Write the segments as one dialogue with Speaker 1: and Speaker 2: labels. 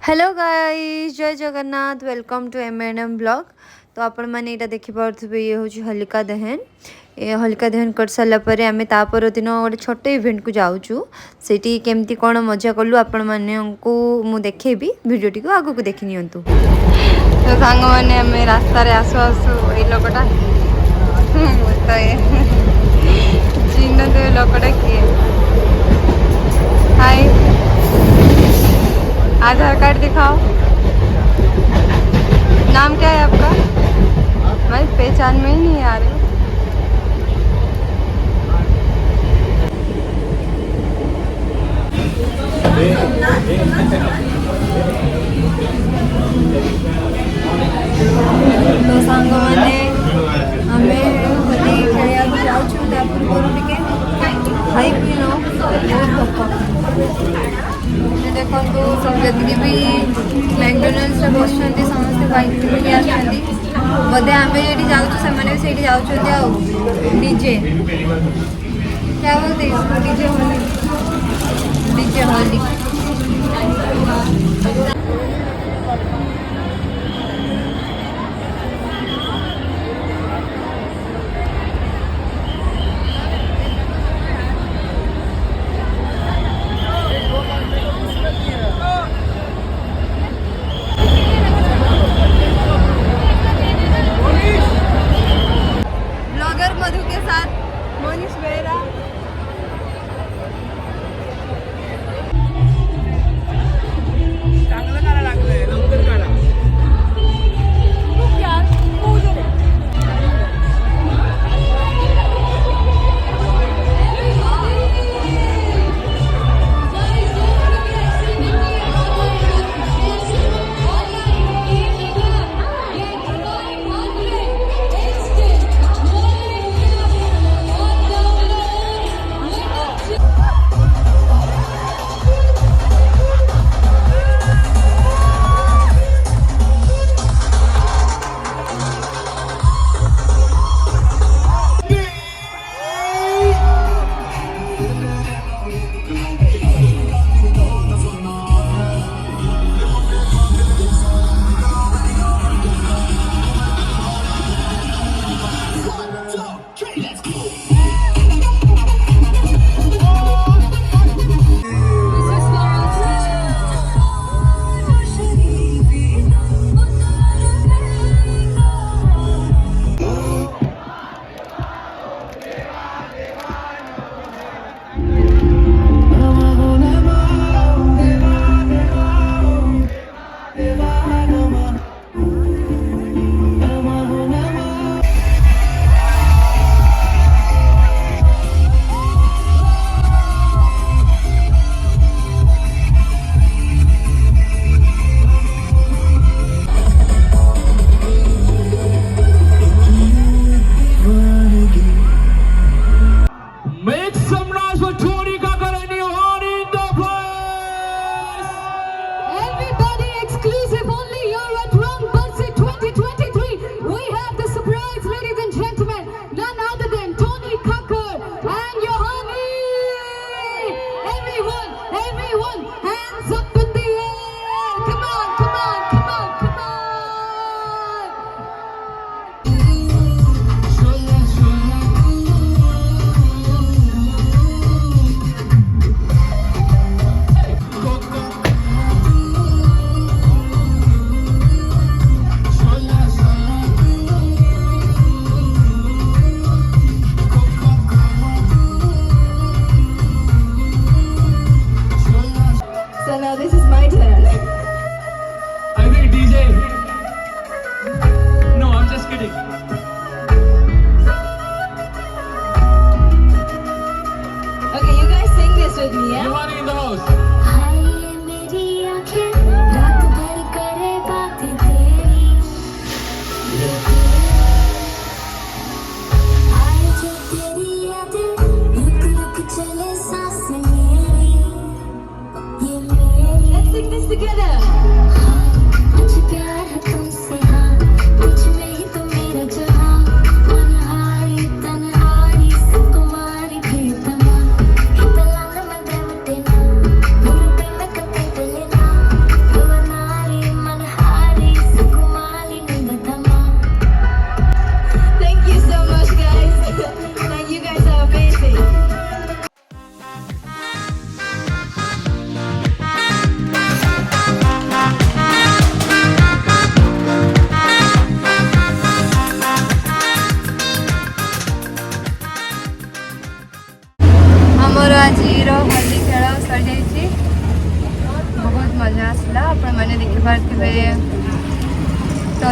Speaker 1: Hello guys, जय Jagannath. Welcome to M blog. तो आपण मैंने यहाँ देखिपे ये हूँ होलिका दहन। ये होलिका दहन कर सारा पर आम तापर दिन गोटे छोट इवेंट को जाऊँ। सेठी केमती कौन मजा कलु आपण मानू मु देखेबी। भिडियोटी को आगू देखी नियंतु। तो सांग मैंने आम रास्तार आसु आसु ये लोकटा तो ये चिन्ह तो लोकटा किए। हाय, आधार कार्ड दिखाओ। नाम क्या है आपका? भाई पहचान में ही नहीं आ रहे। तो सांग मैंने आमे होली खेलिया जाऊँ पूर्व टिके खाई पी नो देखो सब जी भी मैकडोनाल्ड्स बस समस्त बाइक बोधे आम ये जाऊँ डीजे क्या बोलते DJ Holi DJ Holi. Blogger Madhu के साथ मनीष बेरा।
Speaker 2: चांगलं करा लागलंय, लवकर करा.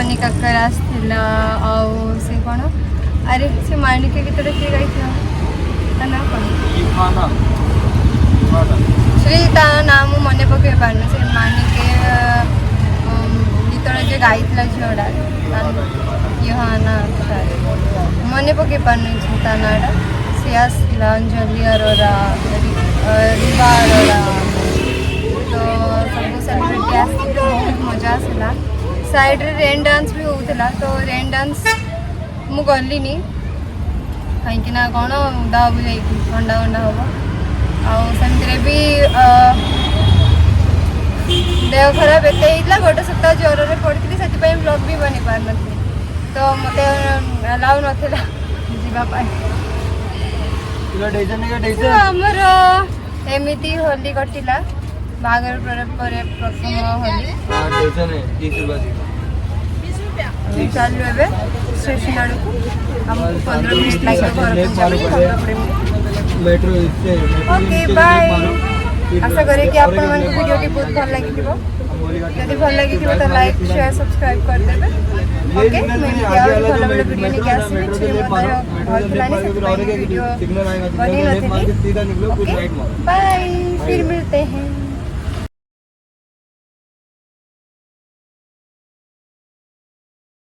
Speaker 1: बनी काकर आसला आउ से कौन अरे से माणिक गीत किए गाई ना कौन श्री ता नाम मन पकई पार से माणिक गीत जो गाई झीटा ना मन पकई पार ता नाटा सी आसला अंजलि अरोरा रिवा अरोरा तो सब सेलिब्रिटी आसते बहुत मजा आसला साइड रे रेन डांस भी होता तो रेन डांस मु गलिनी कहीं कौन उदा हब जा ठंडा ठंडा हम आमती भी देह खराब एत गोटे सप्ताह ज्वर में पड़ी से ब्लॉग भी बनी पार नी तो मत अलाउ नाला आमर एमती होली कटिला बागर प्रथम होली चलू ए स्टेशन आड़ को 15 मिनट लगे ओके बाय आशा करें कि आपण मन वीडियो बहुत भल लगी जदि भल लगी तो लाइक शेयर सब्सक्राइब कर देबे ओके मैं भल भल वीडियो लेके आसी वीडियो बनी बाय फिर मिलते हैं।